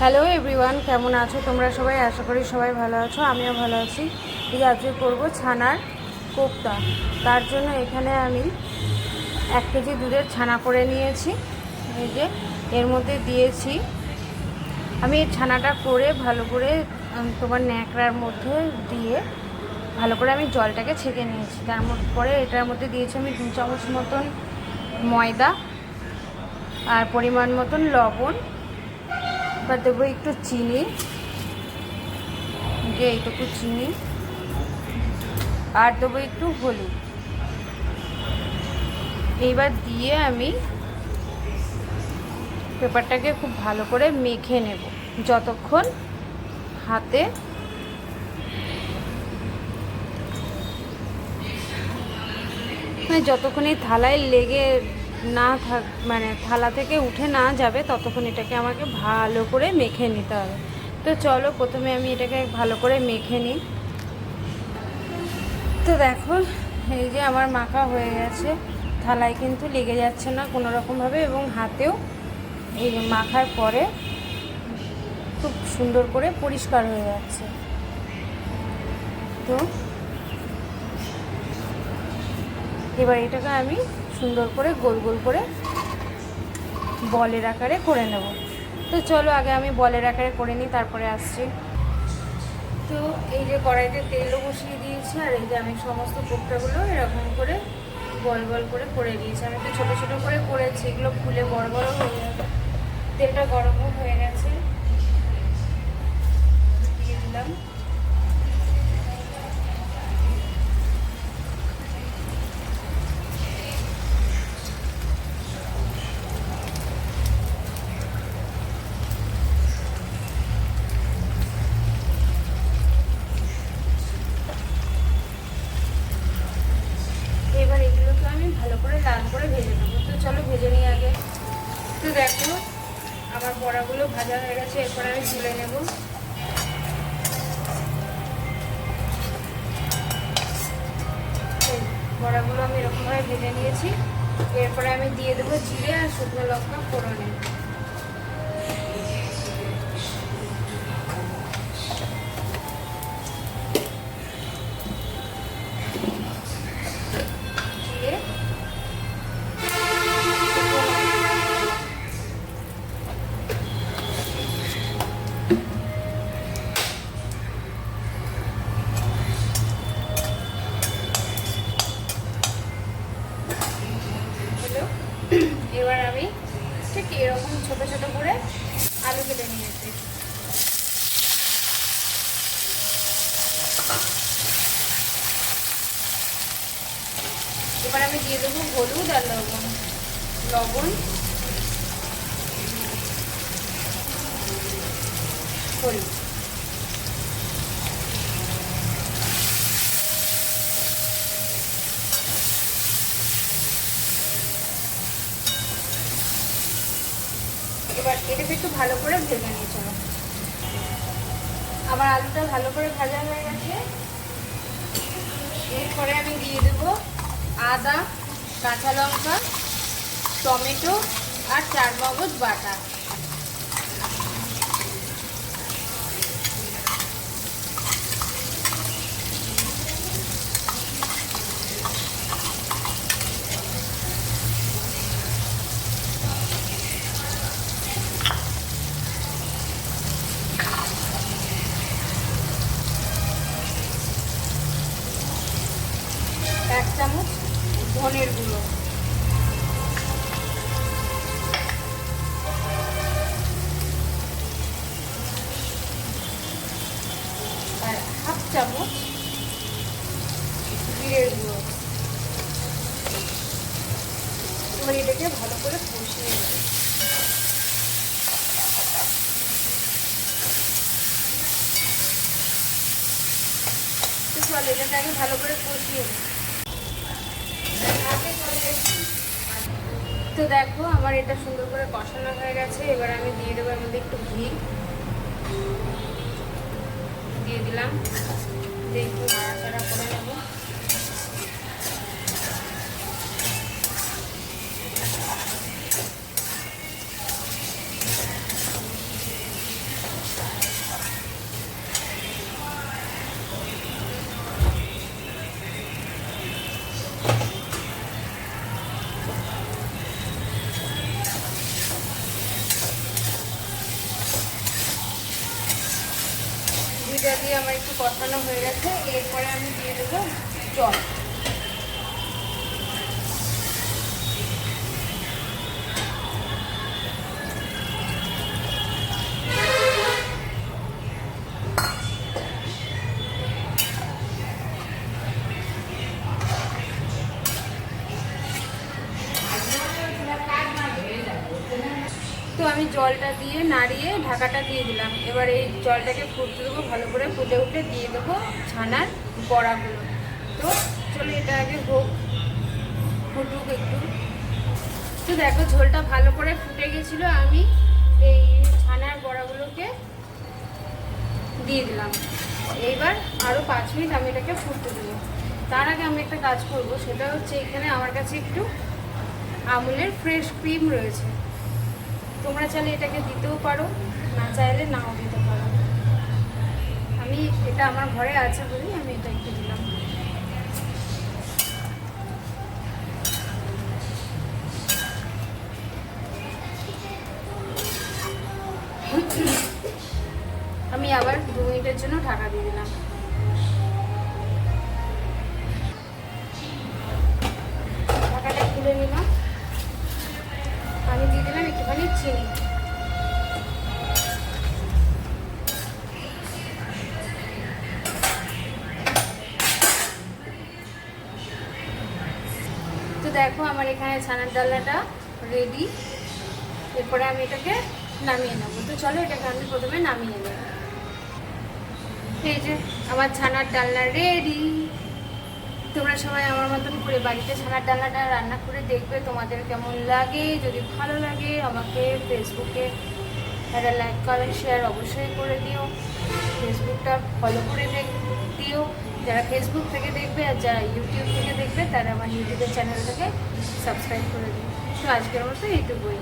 Hello everyone, কেমন আছো তোমরা সবাই? আশা করি সবাই ভালো আছো, আমিও ভালো আছি। এই আজকে করবো ছানার কোপ্তা। তার জন্য এখানে আমি 1 কেজি দুধের ছানা করে নিয়েছি। এই যে এর মধ্যে দিয়েছি আমি এই ছানাটা করে ভালো করে তোমার ন্যাকড়ার মধ্যে দিয়ে ভালো করে আমি জলটাকে ছেঁকে নিয়েছি। তার পরে এটার মধ্যে দিয়েছি আমি 2 চামচ মতন ময়দা আর পরিমাণ মতন লবণ, এবার দেবো একটু চিনি, যে এইটুকু চিনি, আর দেবো একটু হলুদ। এইবার দিয়ে আমি পেপারটাকে খুব ভালো করে মেখে নেব যতক্ষণ হাতে যতক্ষণ এই থালায় লেগে না থাক, থালা থেকে উঠে না যাবে ততক্ষণ এটাকে আমাকে ভালো করে মেখে নিতে হবে। তো চলো প্রথমে আমি এটাকে ভালো করে মেখে নিই। তো দেখো এই যে আমার মাখা হয়ে গেছে, থালায় কিন্তু লেগে যাচ্ছে না কোনো রকমভাবে, এবং হাতেও এই মাখার পরে খুব সুন্দর করে পরিষ্কার হয়ে যাচ্ছে। তো এবার এটাকে আমি সুন্দর করে গোল গোল করে বলের আকারে করে নেব। তো চলো আগে আমি বলের আকারে করে নিই, তারপরে আসছি। তো এই যে কড়াইতে তেলও বসিয়ে দিয়েছি, আর এই যে আমি সমস্ত কোপ্তাগুলো এরকম করে বল বল করে করে দিয়েছি। আমি তো ছোটো ছোটো করে করেছি, এগুলো ফুলে বড় বড় হয়ে যাবে। তেলটা গরমও হয়ে গেছে, দিয়ে দিলাম। এবার এগুলোকে আমি ভালো করে লাল করে ভেজে নেবো। তো চলো ভেজে নিই আগে। তো দেখো আমার বড়াগুলো ভাজা হয়ে গেছে, এরপর আমি তুলে নেব। বড়াগুলো আমি এরকমভাবে ভেজে নিয়েছি। এরপরে আমি দিয়ে দেবো জিরে আর শুকনো লঙ্কা ফোড়নে। এবার আমি ঠিক এরকম ছোট ছোট করে আলু কেটে নিয়েছি। এবার আমি দিয়ে দেবো হলুদ আর লবণ হলুদ। এবার এটাকে একটু ভালো করে ভেজে নিয়ে চলো। আমার আলুটা ভালো করে ভাজা হয়ে গেছে। এরপরে আমি দিয়ে দেবো আদা, কাঁচা লঙ্কা, টমেটো আর 4 মগজ বাটা। এক চামচ ধনের গুঁড়ো, আর 1/2 চামচ জিরের গুঁড়ো। এবার এটাকে ভালো করে কষিয়ে নেব। চলো এটাকে আগে ভালো করে কষিয়ে নেব। তো দেখো আমার এটা সুন্দর করে কষানো হয়ে গেছে। এবার আমি দিয়ে দেবো এর মধ্যে একটু ঘি দিয়ে দিলাম, দিয়ে একটু নাড়াচাড়া করে নেবো। সবজিটা দিয়ে আমার একটু কষানো হয়ে গেছে। এরপরে আমি দিয়ে দেবো জল। তো আমি জলটা দিয়ে নাড়িয়ে ঢাকাটা দিয়ে দিলাম। এবার এই জলটাকে ফুটতে দেবো, ভালো করে ফুটে উঠে দিয়ে দেবো ছানার বড়াগুলো। তো চলো এটা আগে হোক, ফুটুক একটু। তো দেখো ঝোলটা ভালো করে ফুটে গেছিলো, আমি এই ছানার বড়াগুলোকে দিয়ে দিলাম। এইবার আরও 5 মিনিট আমি এটাকে ফুটতে দেবো। তার আগে আমি একটা কাজ করব, সেটা হচ্ছে এখানে আমার কাছে একটু আমুলের ফ্রেশ ক্রিম রয়েছে। তোমরা চাইলে এটাকে দিতেও পারো, না চাইলে নাও দিতে পারো। আমি এটা আমার ঘরে আছে বলেই আমি এটা একটু দিলাম। আমি আবার 2 মিনিটের জন্য ঢাকা দিয়ে দিলাম। ঢাকাটা খুলে নিলাম। আমি দিয়ে দিলাম একটুখানি চিনি। তো দেখো আমার এখানে ছানার ডালনাটা রেডি। এরপরে আমি এটাকে নামিয়ে নেবো। তো চলো এটাকে আমি প্রথমে নামিয়ে নেব। এই যে আমার ছানার ডালনা রেডি। তোমরা সবাই আমার মতন করে বাড়িতে ছানার ডালনাটা রান্না করে দেখবে তোমাদের কেমন লাগে। যদি ভালো লাগে আমাকে ফেসবুকে একটা লাইক কমেন্ট শেয়ার অবশ্যই করে দিও। ফেসবুকটা ফলো করে দিও যারা ফেসবুক থেকে দেখবে, আর যারা ইউটিউব থেকে দেখবে তারা আমার ইউটিউবের চ্যানেলটাকে সাবস্ক্রাইব করে দিও। তো আজকের মতো এইটুকুই।